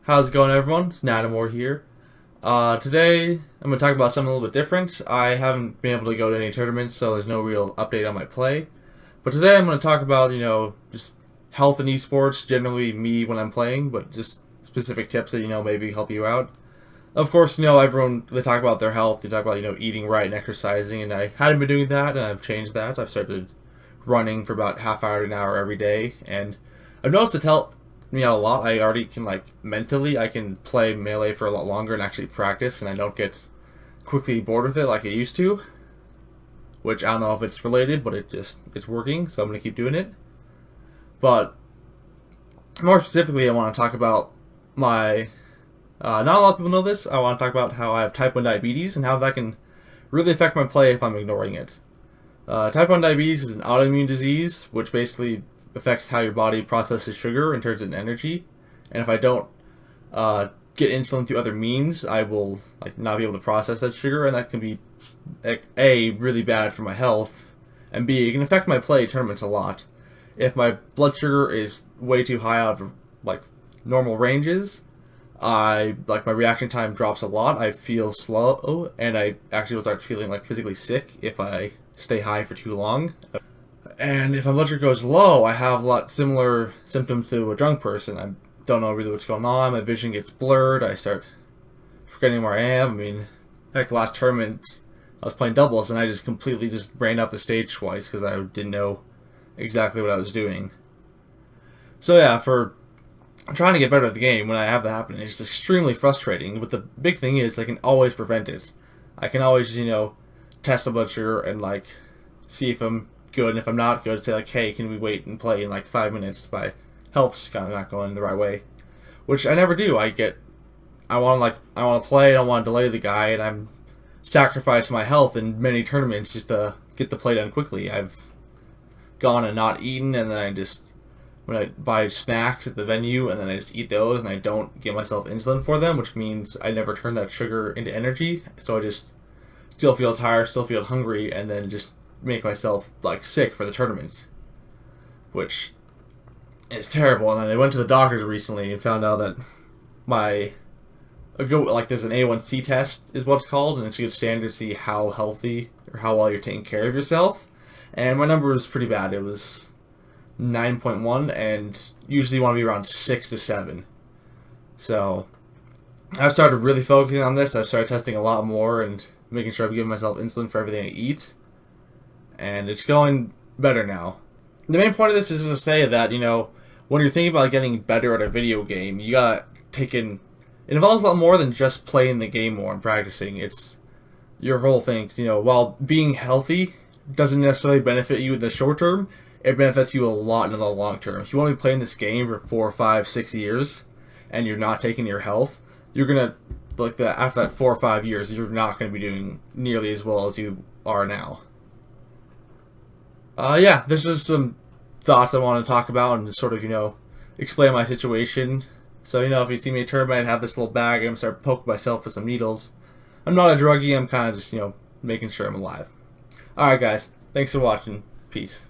How's it going, everyone? It's Nadavlog here. Today, I'm going to talk about something a little bit different. I haven't been able to go to any tournaments, so there's no real update on my play. But today I'm going to talk about, just health in esports, generally me when I'm playing, but just specific tips that, maybe help you out. Of course, everyone, they talk about their health, they talk about, eating right and exercising, and I hadn't been doing that, and I've changed that. I've started running for about half hour to an hour every day, and I've noticed it helped me out a lot. I already can, mentally, I can play Melee for a lot longer and actually practice, and I don't get quickly bored with it like I used to, which I don't know if it's related, but it's working, so I'm going to keep doing it. But more specifically, I want to talk about my, not a lot of people know this, I want to talk about how I have type 1 diabetes and how that can really affect my play if I'm ignoring it. Type 1 diabetes is an autoimmune disease, which basically affects how your body processes sugar and turns it into energy. And if I don't get insulin through other means, I will not be able to process that sugar, and that can be A, really bad for my health, and B, it can affect my play tournaments a lot. If my blood sugar is way too high out of normal ranges, my reaction time drops a lot. I feel slow, and I actually will start feeling physically sick if I stay high for too long. And if my blood sugar goes low, I have a lot similar symptoms to a drunk person. I don't know really what's going on. My vision gets blurred. I start forgetting where I am. I mean, the last tournament, I was playing doubles, and I just completely ran off the stage twice because I didn't know exactly what I was doing. So yeah, I'm trying to get better at the game, when I have that happen, it's extremely frustrating. But the big thing is I can always prevent it. I can always, test my blood sugar and see if I'm good, and if I'm not good, say hey, can we wait and play in 5 minutes? My health's kind of not going the right way, which I never do. I want to play, and I want to delay the guy, and I'm sacrificing my health in many tournaments just to get the play done quickly. I've gone and not eaten, and then when I buy snacks at the venue, and then I just eat those, and I don't give myself insulin for them, which means I never turn that sugar into energy, so I just still feel tired, still feel hungry, and then just make myself sick for the tournaments, which is terrible. And then I went to the doctors recently and found out that there's an A1C test is what it's called, and it's a good standard to see how healthy or how well you're taking care of yourself. And my number was pretty bad. It was 9.1, and usually you want to be around 6 to 7. So I've started really focusing on this. I've started testing a lot more and making sure I'm giving myself insulin for everything I eat. And it's going better now. The main point of this is to say that, when you're thinking about getting better at a video game, you gotta take in... It involves a lot more than just playing the game more and practicing. It's your whole thing. While being healthy doesn't necessarily benefit you in the short term, it benefits you a lot in the long term. If you want to be playing this game for 4, 5, 6 years, and you're not taking your health, you're gonna... after that 4 or 5 years, you're not going to be doing nearly as well as you are now. Yeah, this is some thoughts I want to talk about and just sort of, explain my situation. So, if you see me at a tournament, I have this little bag, I'm going to start poking myself with some needles. I'm not a druggie, I'm kind of just, making sure I'm alive. Alright guys, thanks for watching. Peace.